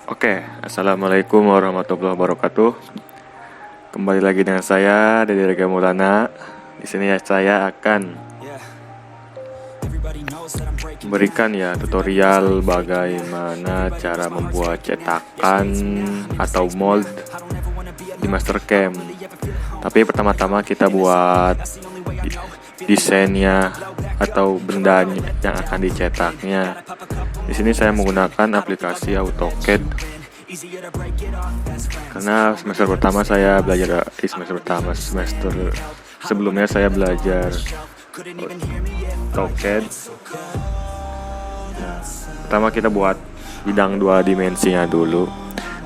Oke, assalamualaikum warahmatullahi wabarakatuh. Kembali lagi dengan saya Dede Rega Maulana. Di sini saya akan memberikan tutorial bagaimana cara membuat cetakan atau mold di Mastercam. Tapi pertama-tama kita buat desainnya atau benda yang akan dicetaknya. Di sini saya menggunakan aplikasi AutoCAD karena semester pertama saya belajar semester sebelumnya saya belajar AutoCAD. Nah, pertama kita buat bidang 2 dimensinya dulu,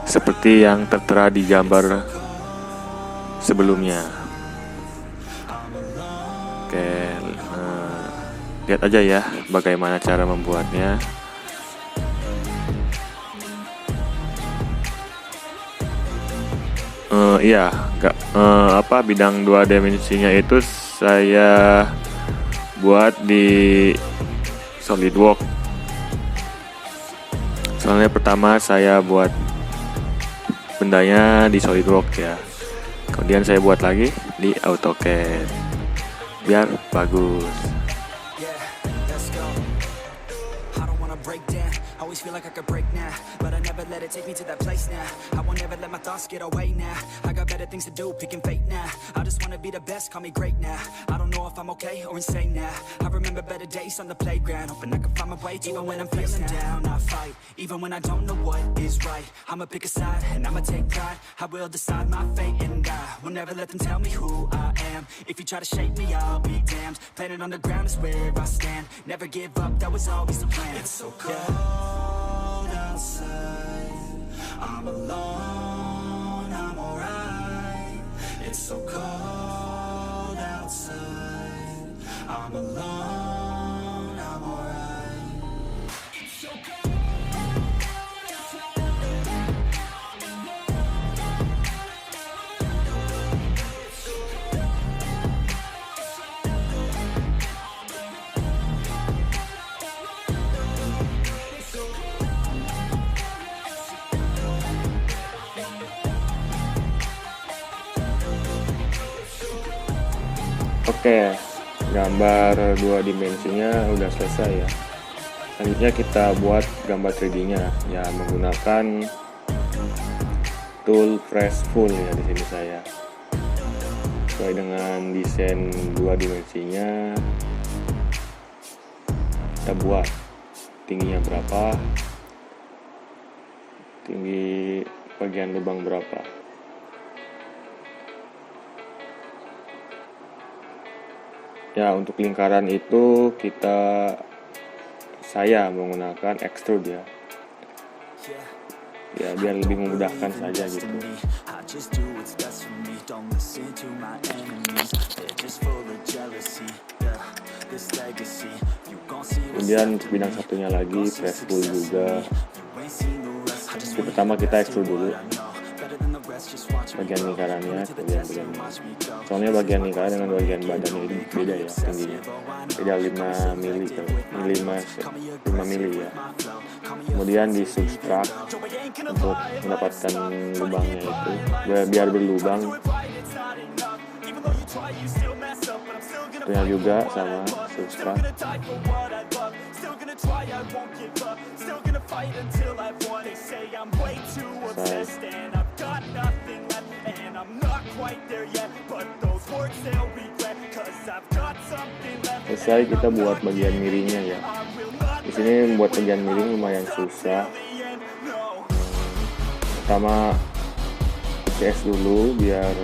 seperti yang tertera di gambar sebelumnya. Oke, lihat aja ya bagaimana cara membuatnya. Bidang 2 dimensinya itu saya buat di SolidWorks. Soalnya pertama saya buat bendanya di SolidWorks ya. Kemudian saya buat lagi di AutoCAD biar bagus. Always feel like I could break now, but I never let it take me to that place now. I won't ever let my thoughts get away now. I got better things to do, picking fate now. I just wanna be the best, call me great now. I don't know if I'm okay or insane now. I remember better days on the playground, hoping I can find my way even when I'm feeling down. I fight, even when I don't know what is right. I'ma pick a side, and I'ma take pride. I will decide my fate, and I will never let them tell me who I am. If you try to shake me, I'll be damned. Planet on the ground is where I stand. Never give up, that was always the plan. It's so cold outside, I'm alone, I'm alright. It's so cold outside, I'm alone, I'm alright. It's so cold. Oke, gambar 2 dimensinya udah selesai ya. Selanjutnya kita buat gambar 3D-nya ya menggunakan tool Fresh Full ya di sini saya. Sesuai dengan desain 2 dimensinya kita buat tingginya berapa, tinggi bagian lubang berapa. Ya, untuk lingkaran itu saya menggunakan extrude ya. Ya, biar lebih memudahkan saja gitu. Kemudian untuk bidang satunya lagi press full juga. Jadi pertama kita extrude dulu bagian lingkarannya, kemudian soalnya bagian lingkaran dengan bagian badannya ini beda ya tingginya, beda 5 mili ya. Kemudian di subtract untuk mendapatkan lubangnya itu biar berlubang. Itunya juga sama subtract. Selesai kita buat bagian miringnya ya. Di sini membuat bagian miring lumayan susah. Pertama CS dulu biar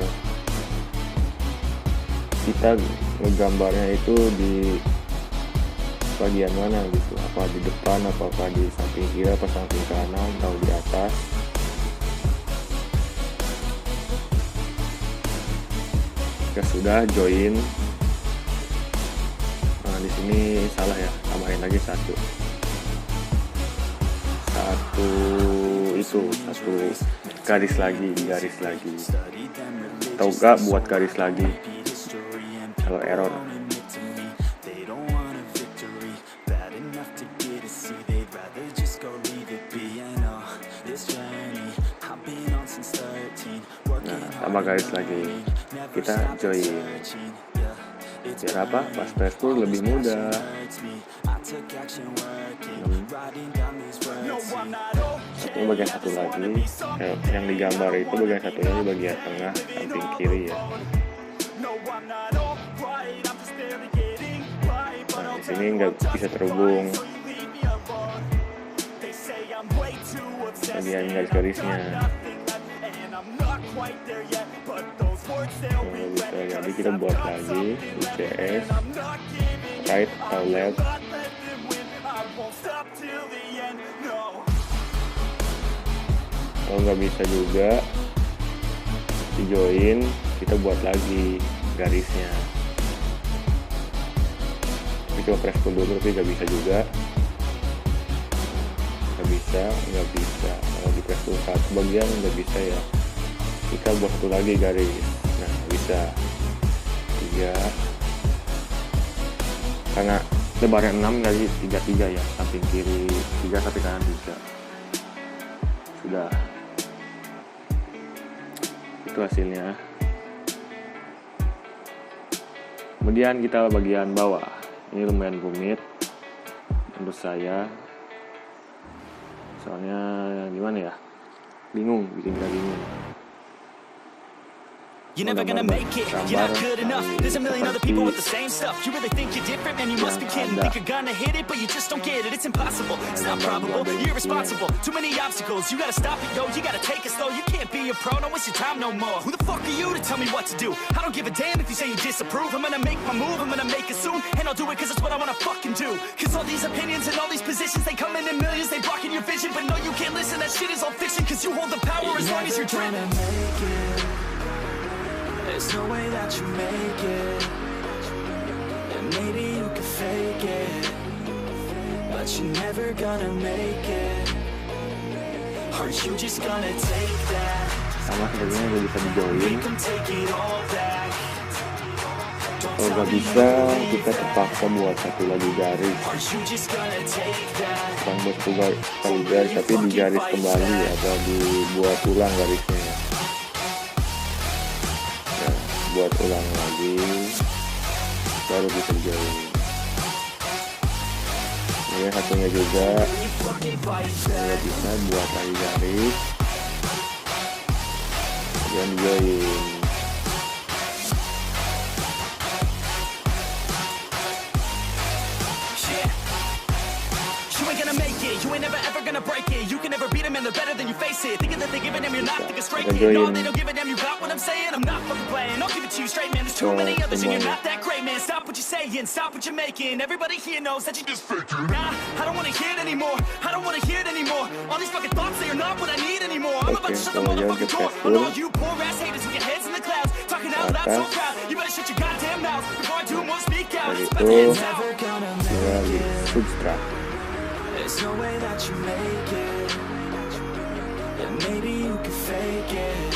kita ngegambarnya itu di bagian mana gitu, apa di depan, apakah di samping kiri, apa samping kanan, atau di atas. Jika sudah join, nah di sini salah ya, tambahin lagi satu garis lagi, atau enggak buat garis lagi kalau error. tanpa garis lagi. Kita join. Biar apa? Pas press pull lebih mudah. Ini bagian satu lagi. Yang digambar itu bagian satunya di bagian tengah samping kiri ya. Nah, di sini nggak bisa terhubung bagian garis-garisnya. Bisa, jadi kita buat lagi UCS right atau left. Kalau nggak bisa juga di join, kita buat lagi garisnya. Kita coba press pull dulu, tapi nggak bisa juga. Nggak bisa. Kalau di press pull satu bagian nggak bisa ya. Kita buat satu lagi garis. Nah, bisa 3. Karena lebarnya 6 kali 3 ya, samping kiri 3, samping kanan 3. Sudah. Itu hasilnya. Kemudian kita bagian bawah. Ini lumayan rumit menurut saya. Soalnya gimana ya? Bingung, bikin kita bingung. You're never gonna make it, you're not good enough. There's a million other people with the same stuff. You really think you're different, man, you must be kidding. Think you're gonna hit it, but you just don't get it. It's impossible, it's not probable, you're irresponsible. Too many obstacles, you gotta stop it, yo. You gotta take it slow, you can't be a pro. Don't waste your time no more. Who the fuck are you to tell me what to do? I don't give a damn if you say you disapprove. I'm gonna make my move, I'm gonna make it soon. And I'll do it cause it's what I wanna fucking do. Cause all these opinions and all these positions, they come in millions, they blocking your vision. But no, you can't listen, that shit is all fiction. Cause you hold the power as long as you're dreaming. There's no way that you make it, and maybe you can fake it, but you're never gonna make it. Aren't you just gonna take that? Sama sebenarnya udah bisa di-join. Kalau nggak bisa, kita terpaksa buat satu lagi garis. Bukan buat satu kali garis, tapi di garis kembali atau dibuat ulang garisnya. Buat ulang lagi baru bisa join. Ini satunya juga nggak bisa, buat lagi garis dan join. You ain't never ever gonna break it. You can never beat them and they're better than you face it. Thinking that they're giving them, you're not thinking straight. No, they don't give a damn, you got what I'm saying. I'm not fucking playing, I'll give it to you straight, man. There's too many others and you're not that great, man. Stop what you're saying, stop what you're making. Everybody here knows that you just faking. Nah, I don't wanna hear it anymore, I don't wanna hear it anymore. All these fucking thoughts, they are not what I need anymore. I'm about to shut the motherfucking door on all you poor ass haters with your heads in the clouds. Talking out loud so proud, you better shut your goddamn mouth before I do more speak out. It's about to end now. There's no way that you make it, and maybe you can fake it,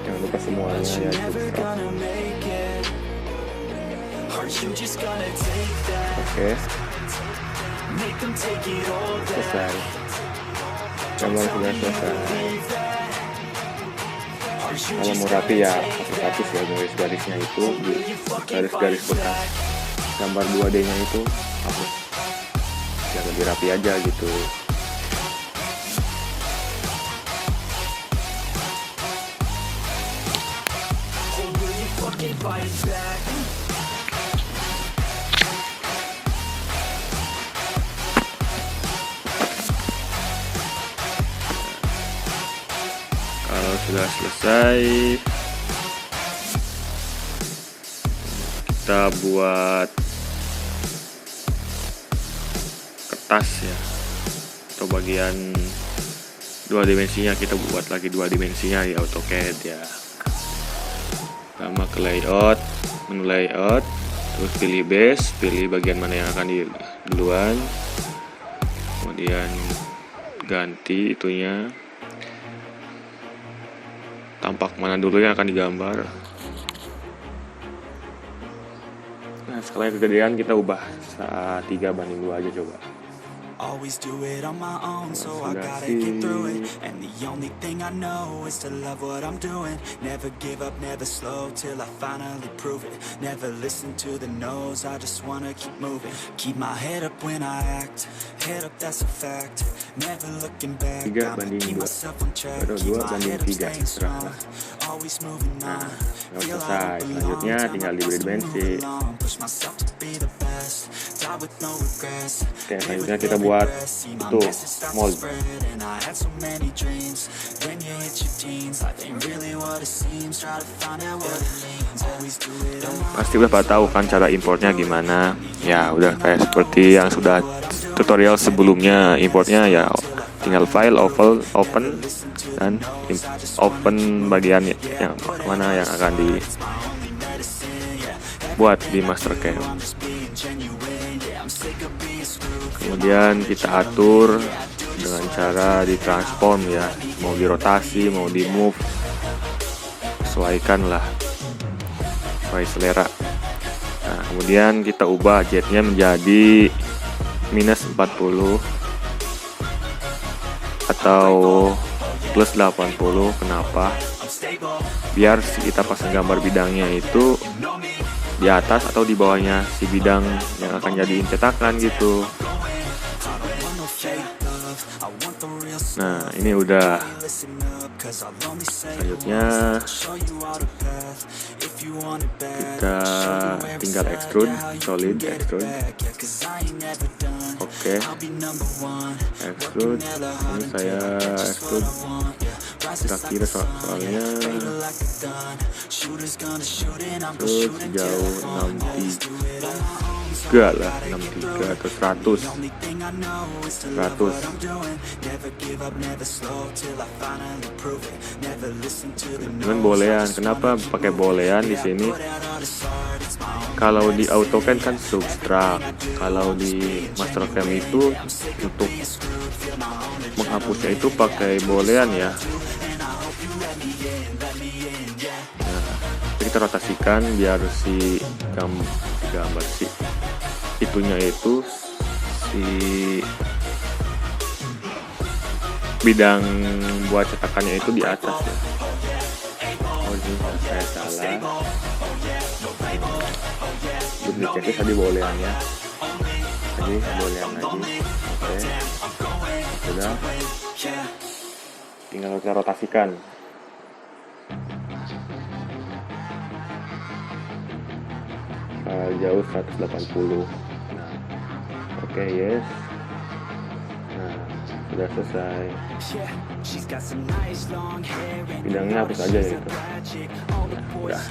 Jangan lupa semuanya but ya, you're never gonna make it. Aren't you just gonna take that? Oke, Make them take it all back. selesai. Gambar sudah selesai. Kalau mau rapi ya hapus ya garis-garisnya itu, garis-garis bekas gambar 2D-nya itu hapus. Ya lebih rapi aja gitu. Kalau sudah selesai, kita buat kertas ya, atau bagian 2 dimensinya. Kita buat lagi 2 dimensinya di AutoCAD ya. Pertama ke layout, menu layout, terus pilih base, pilih bagian mana yang akan di duluan, kemudian ganti itunya, tampak mana dulu yang akan digambar. Nah, skala kegedean kita ubah 3:2 aja coba. always do it on my own, so I sudah gotta sih. get through it. And the only thing I know is to love what I'm doing. Never give up, never slow, till I finally prove it. Never listen to the no's, I just wanna keep moving. Keep my head up when I act, head up, that's a fact. Never looking back, 3 I'ma banding keep 2. myself on track. Aduh, Keep 2 my banding head up, 3, staying strong. serahlah. Always moving on. Udah Feel selesai. I don't belong. Selanjutnya Tell tinggal my diberi thoughts to move bensin. along. Push myself to be the best. Die with no regrets. Oke, selanjutnya kita buat itu mold. And I had so many dreams. When you hit your teens, life ain't really what it seems. Try to find out what it means. Always do it on my Pasti udah pada tahu kan cara importnya gimana. Ya udah kayak seperti yang sudah tutorial sebelumnya. Importnya ya tinggal file open dan open bagian yang mana yang akan dibuat di Mastercam. Kemudian kita atur dengan cara ditransform ya, mau dirotasi, mau di move, sesuaikan lah sesuai selera. Nah, kemudian kita ubah jetnya menjadi minus 40 atau plus 80. Kenapa? Biar kita pasang gambar bidangnya itu di atas atau di bawahnya si bidang yang akan jadiin cetakan gitu. Nah, ini udah. Selanjutnya kita tinggal extrude, solid extrude. Oke. Extrude. Ini saya extrude kira-kira soalnya terus sejauh 63 lah, 63 atau 100. Dengan bolean. Kenapa pakai bolean di sini? Kalau di AutoCAD kan substrak. Kalau di Mastercam itu untuk menghapusnya itu pakai bolean ya. Nah, kita rotasikan biar si gambar si itunya itu si bidang buat cetakannya itu di atas ya. Oh ini saya salah. Duplikasi tadi boleannya. Tadi bolean lagi. Oke. Sudah. Tinggal kita rotasikan. Jauh 180. Nah, oke, yes. Nah, sudah selesai. Bidangnya hapus aja ya gitu. Udah.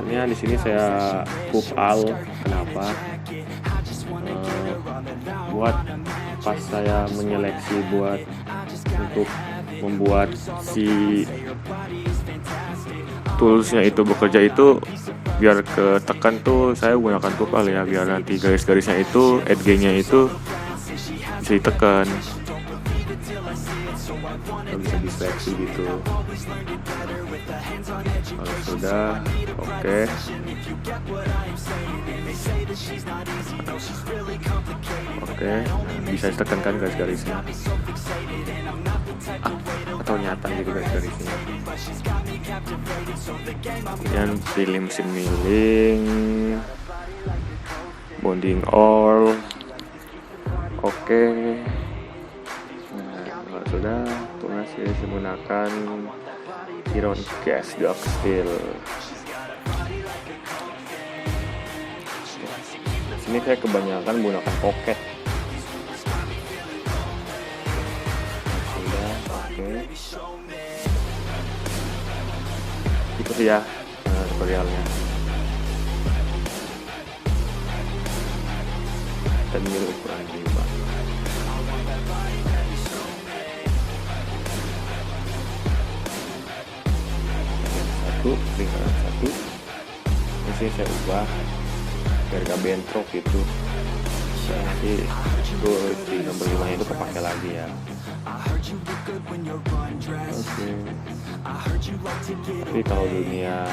Sebenarnya di sini saya hub all. Kenapa? Buat pas saya menyeleksi buat untuk membuat si toolsnya itu bekerja itu biar ketekan tuh saya gunakan tuval ya, biar nanti garis-garisnya itu edge-nya itu bisa ditekan, bisa diseleksi gitu. Kalau sudah oke. Oke, bisa ditekan kan garis-garisnya atau nyata gitu garis-garisnya. Kemudian film milling, bonding all. Oke. Nah, kalau sudah tunas saya menggunakan iron cast dark steel. Sini saya kebanyakan menggunakan pocket. Sudah, oke. Itu sih ya tutorialnya. Dan mil ukuran 5. Lingkaran 1. Ini sih saya ubah biar gak bentrok gitu. Nanti itu di nomor 5 itu kepake lagi ya. Oke. Tapi kalau dunia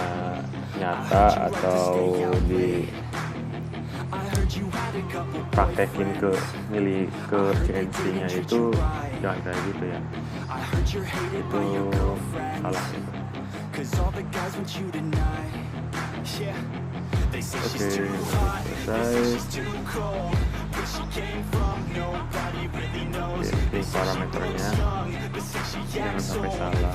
nyata atau di praktekin ke milih ke CNC-nya itu jangan kayak gitu ya, itu salah gitu. Oke, selesai. Ini parameternya jangan sampai salah.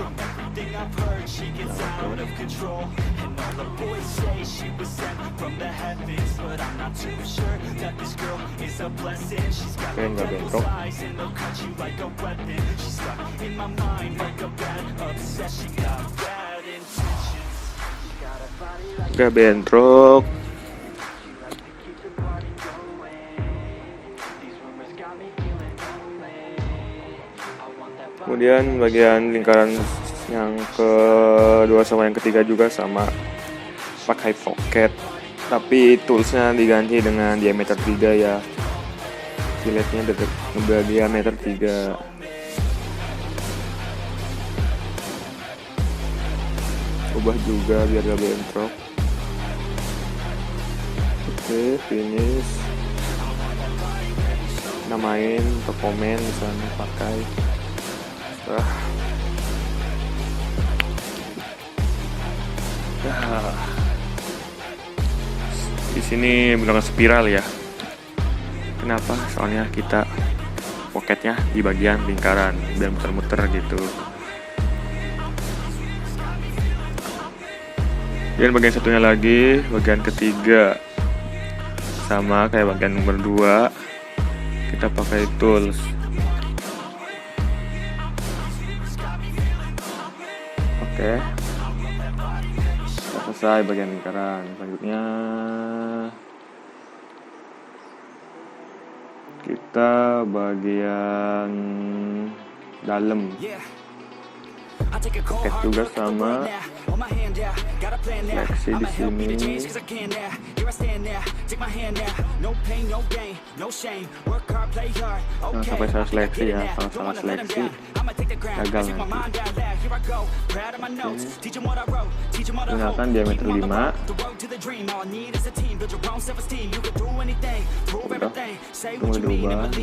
Oke, nggak bentrok. Nggak bentrok. Kemudian bagian lingkaran yang kedua sama yang ketiga juga sama, pakai pocket, tapi toolsnya diganti dengan diameter 3 ya, filletnya diameter 3. Ubah juga biar gak bentrok. Oke, finish. Namain atau komen misalnya pakai di sini menggunakan spiral ya. Kenapa? Soalnya kita pocketnya di bagian lingkaran biar muter-muter gitu. Dan bagian satunya lagi, bagian ketiga sama kayak bagian nomor 2, kita pakai tools. Oke, selesai bagian lingkaran. Selanjutnya kita bagian dalam. Pocket juga sama, seleksi di sini. Jangan sampai salah seleksi ya, kalau salah seleksi gagal nanti. Gunakan diameter 5. Udah, tunggu diubah dan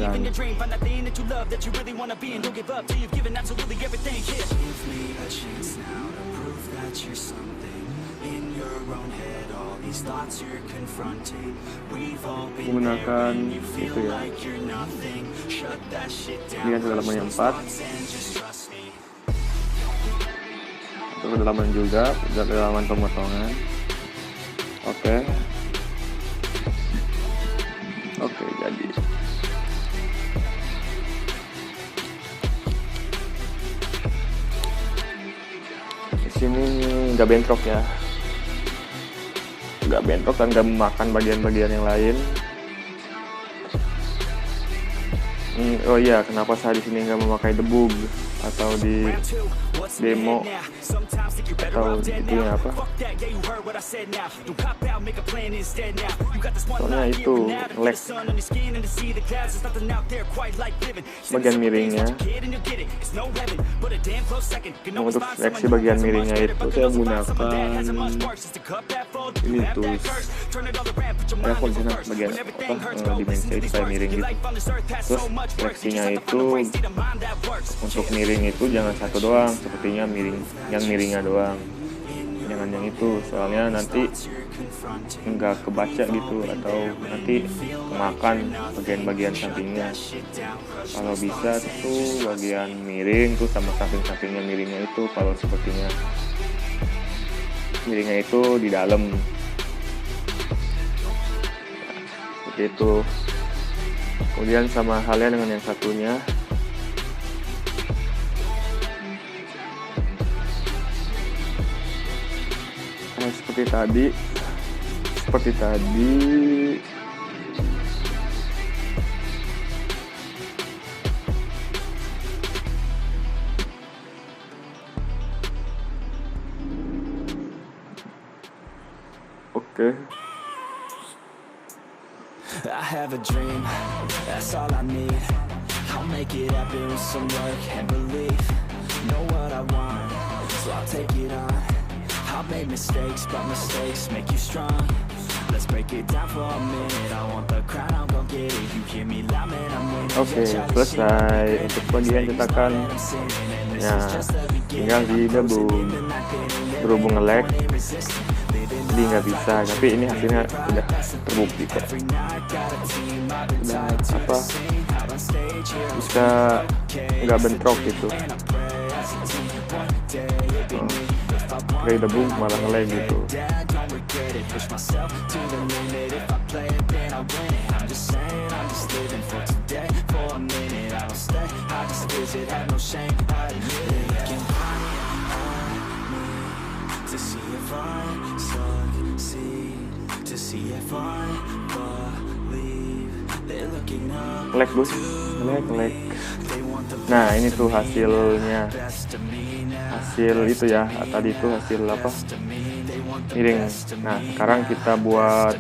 menggunakan itu ya, dengan kedalaman yang 4, untuk kedalaman juga, kedalaman pemotongan. Oke, jadi di sini nggak bentrok ya, nggak bentrok dan nggak memakan bagian-bagian yang lain. Oh iya, kenapa saya di sini nggak memakai debug atau di demo atau itu apa? Soalnya itu lag bagian miringnya. Untuk seleksi bagian miringnya itu saya menggunakan ini tools. Saya koordinat bagian dimensi supaya miring gitu. Terus seleksinya itu untuk miring itu jangan satu doang, sepertinya miring yang miringnya doang, jangan yang itu, soalnya nanti nggak kebaca gitu atau nanti kemakan bagian-bagian sampingnya. Kalau bisa tuh bagian miring tuh sama samping-sampingnya miringnya itu, kalau sepertinya miringnya itu di dalam begitu. Kemudian sama halnya dengan yang satunya, seperti tadi. Oke. I have a dream, that's all I need. I'll make it happen with some work and belief. Know what I want, so I'll take it on. I've made mistakes, but mistakes make you strong. Let's break it down for a minute. I want the crown, I'm gon' get it. You hear me loud, man, I'm winning. Oke, selesai untuk bagian cetakan. Ya, tinggal digabung. Berhubung nge-lag, jadi nggak bisa. Tapi ini hasilnya udah terbukti kok. Udah apa? Bisa nggak bentrok gitu. Kayak debung malah nge-lag gitu. Nge-lag bos, nge-lag. Nah ini tuh hasilnya, hasil itu ya, tadi itu hasil apa, miring. Nah sekarang kita buat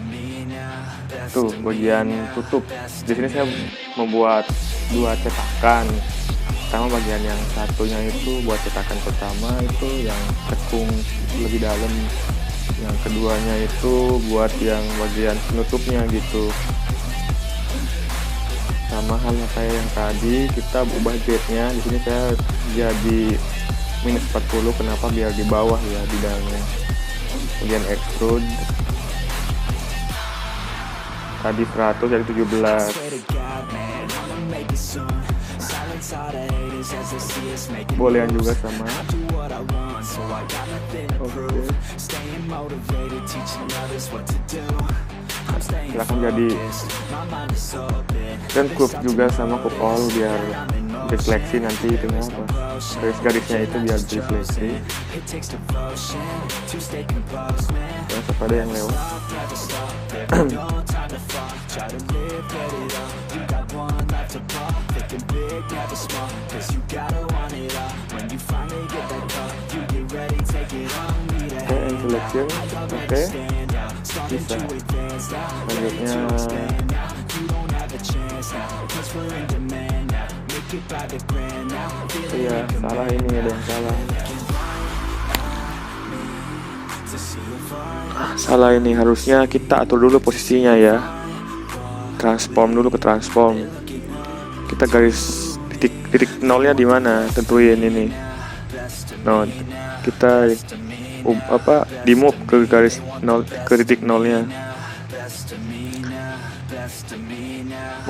tuh bagian tutup. Di sini saya membuat 2 cetakan. Pertama bagian yang satunya itu buat cetakan pertama itu yang cekung lebih dalam, yang keduanya itu buat yang bagian penutupnya gitu. Sama halnya kayak yang tadi, kita ubah jadnya. Di sini saya jadi minus 40. Kenapa? Biar di bawah ya bidangnya. Kemudian extrude. Tadi 100 jadi 17. Bolehan juga sama. Silahkan jadi, dan curve juga sama curve all biar diseleksi nanti itu apa, garis-garisnya itu biar diseleksi. Jangan sampai ada yang lewat. Oke, and selection, oke. Bisa. Selanjutnya iya, salah ini, ada yang salah. Salah ini, harusnya kita atur dulu posisinya ya. Transform dulu ke transform. Kita garis titik nolnya di mana? Tentuin ini. No, kita di move ke garis nol, ke titik nolnya.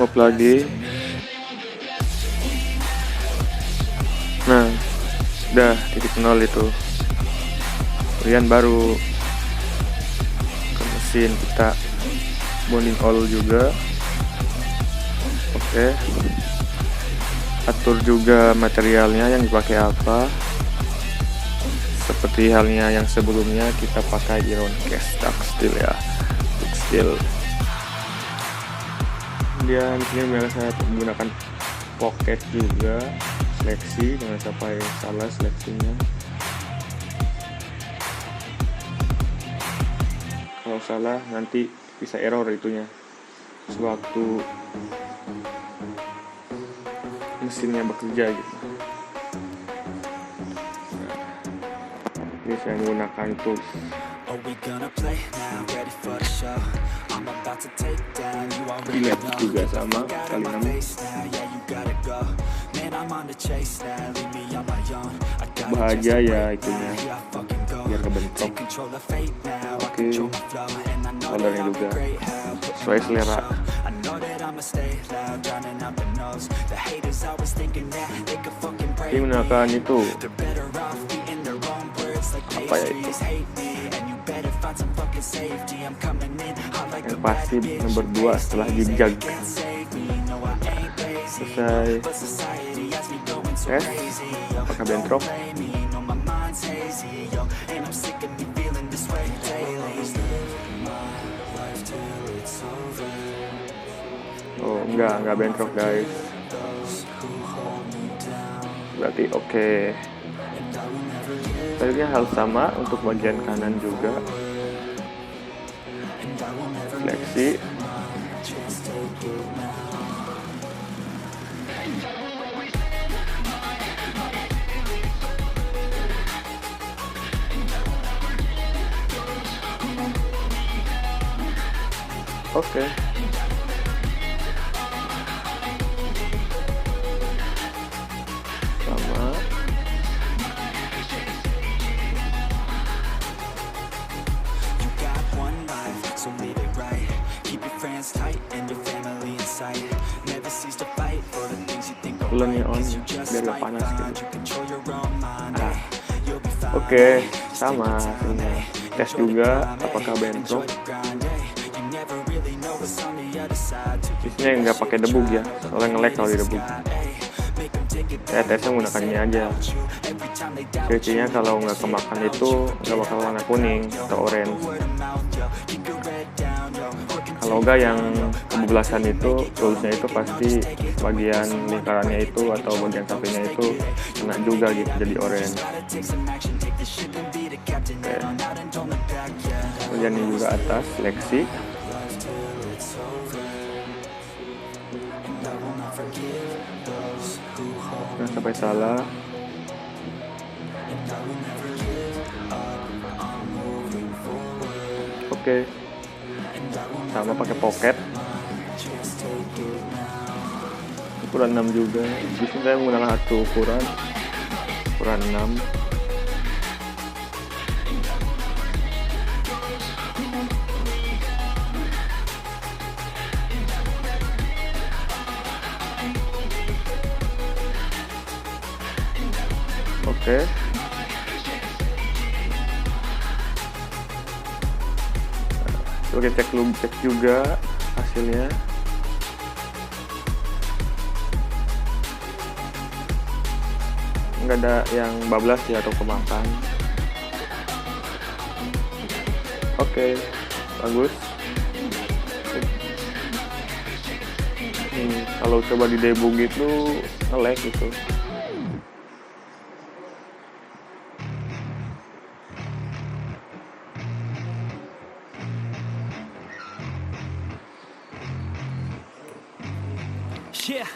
Move lagi. Nah, udah titik nol itu. Kemudian baru ke mesin kita bonding all juga. Oke. Atur juga materialnya yang dipakai apa. Seperti halnya yang sebelumnya, kita pakai iron cast dark steel ya, dark steel. Kemudian sini saya menggunakan pocket juga, seleksi, jangan sampai salah seleksinya. Kalau salah nanti bisa error itunya sewaktu mesinnya bekerja gitu. Ini saya menggunakan tools. Delete juga sama kali 6. Bahagia ya itunya biar kebentuk. Oke, soldernya juga sesuai selera. Ini menggunakan itu apa ya itu, yang pasti nomor 2 setelah jig-jag. Selesai. Apakah bentrok? Oh enggak bentrok guys, berarti oke. Selanjutnya hal sama untuk bagian kanan juga, seleksi. Oke. Sama. You got one life, so live it right. Keep your friends tight and your family in sight. Never cease to fight for the things you think are Bulannya right. on 'Cause you biar just gak might panas find gitu. you control your own mind. You'll be fine. Oke, sama hasilnya. Tes juga apakah bentrok. You never really know what's on the other side. Isinya nggak pakai debug ya, soalnya nge-lag kalau di debug. Saya tesnya menggunakan ini aja. Ciri-cirinya kalau nggak kemakan itu nggak bakal warna kuning atau orange. Kalau nggak yang kebablasan itu, tulisnya itu pasti bagian lingkarannya itu atau bagian sampingnya itu kena juga gitu, jadi orange. Oke. Kemudian ini juga atas seleksi. Jangan sampai salah. Oke. Sama pakai pocket. Ukuran 6 juga. Di sini saya menggunakan satu ukuran 6. Oke. Coba kita cek juga hasilnya. Nggak ada yang bablas ya atau kemakan. Oke, bagus. Kalau coba di debug itu nge-lag gitu. Yeah.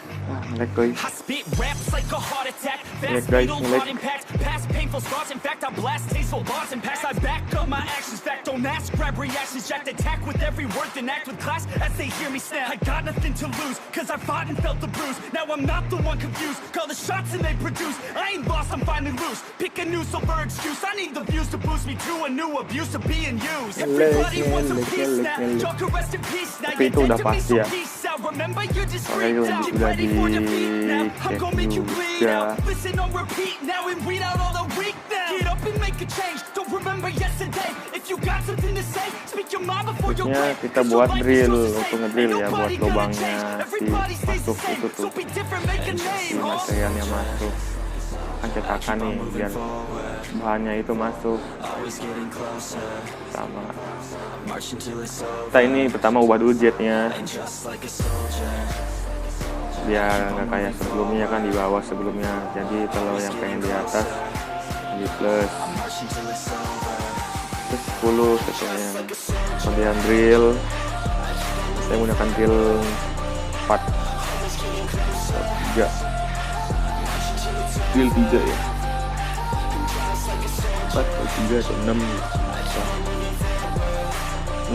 Nge-lag guys. I spit raps like a heart attack. Nge-lag Fast guys, fatal nge-lag. heart impact. Past painful scars. In fact, I blast tasteful bars and pass. I back up my actions. Fact, don't ask. Grab reactions. Jacked attack with every word. Then act with class as they hear me snap. I got nothing to lose. Cause I fought and felt the bruise. Now I'm not the one confused. Call the shots and they produce. I ain't lost, I'm finally loose. Pick a new silver excuse. I need the views to boost me to a new abuse of being used. Everybody wants a piece now. Y'all can rest in peace now. Tapi itu udah pasti ya. Remember you're just Makanya freaked out. Get udah ready for defeat now. I'm dicek gonna make you bleed juga. out. Listen on repeat now and read out all the weak now. Get up and make a change. Don't remember yesterday. If you got something to say, speak your mind before you're Terusnya late. kita buat drill untuk ngedrill ya, buat lubangnya si masuk itu tuh, si materialnya masuk. Kan cetakan nih biar bahannya itu masuk. Sama. Kita ini pertama ubah dulu jetnya. Biar nggak kayak sebelumnya kan di bawah sebelumnya. Jadi kalau yang pengen di atas di plus 10 sesuainya. Kemudian drill, saya menggunakan drill 4 3 drill 3 ya, 4 atau 3 atau 6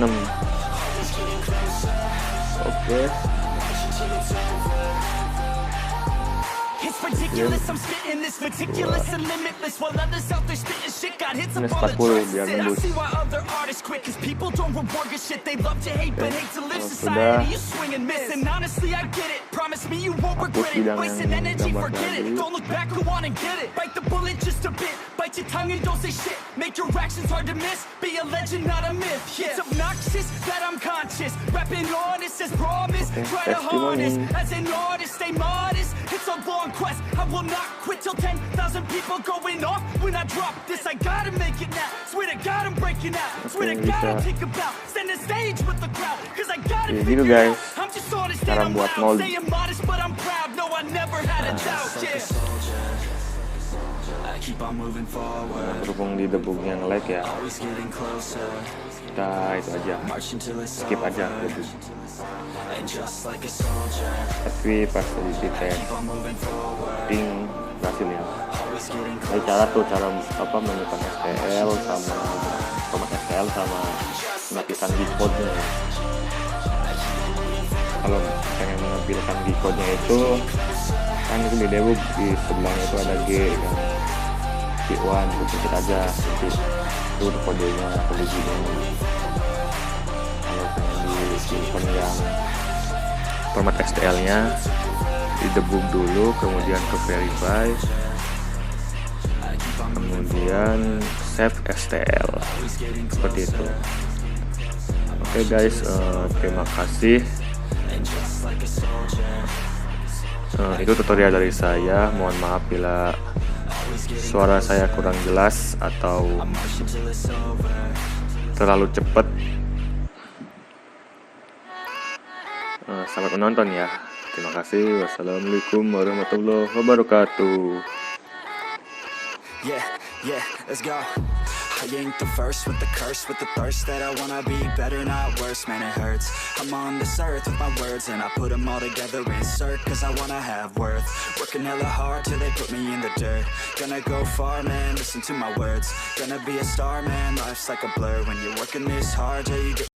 6. Oke. Ridiculous, I'm spitting this meticulous and limitless while others out there spitting shit got hits up Minus on the 40 biar twisted. I nembus. see why other artists quit cause people don't reward good shit. They love to hate but hate to live. Kalau Society sudah, you swing and miss and honestly I get it. Promise me you won't regret it. bidang Wasting yang energy, gambar forget it. tadi. Don't look back, go on and get it. Bite the bullet just a bit. Bite your tongue and don't say shit. Make your actions hard to miss. Be a legend, not a myth. Yeah. It's obnoxious that I'm conscious. Rapping honest as promise. Try to harness as an artist. Stay modest. It's a long quest. I will not quit till 10,000 people going off when I drop this. I gotta make it now. Swear to God I'm breaking out. Swear to God I'll think about. Stand the stage with the crowd. Cause I gotta Ya, figure gitu guys, out. I'm just honest cara and I'm buat loud. mold. Saying modest but I'm proud. No, I never had a doubt. Yeah. Keep on moving forward. Berhubung di debugnya nge-lag ya, Always getting closer. kita itu aja, Marching till it's skip aja debug. And just like a soldier. Tapi pas di tes Keep on moving forward. ting berhasil ya. Always getting Ada cara tuh, cara apa menemukan STL sama format STL sama penapisan bitcode-nya. kalau pengen menampilkan di code-nya itu kan itu di debug di sebelahnya itu ada G kan, G1 itu pencet aja nanti itu kodenya, kode G-nya. Kalau pengen di simpan yang format STL nya di debug dulu, kemudian ke verify, kemudian save STL seperti itu. Oke guys, terima kasih. Itu tutorial dari saya. Mohon maaf bila suara saya kurang jelas atau terlalu cepat. Selamat menonton ya. Terima kasih. Wassalamualaikum warahmatullahi wabarakatuh. Yeah, let's go. I ain't the first with the curse, with the thirst that I wanna be better, not worse, man it hurts. I'm on this earth with my words and I put them all together, insert, cause I wanna have worth. Working hella hard till they put me in the dirt. Gonna go far, man, listen to my words. Gonna be a star, man, life's like a blur. When you're working this hard, yeah, you get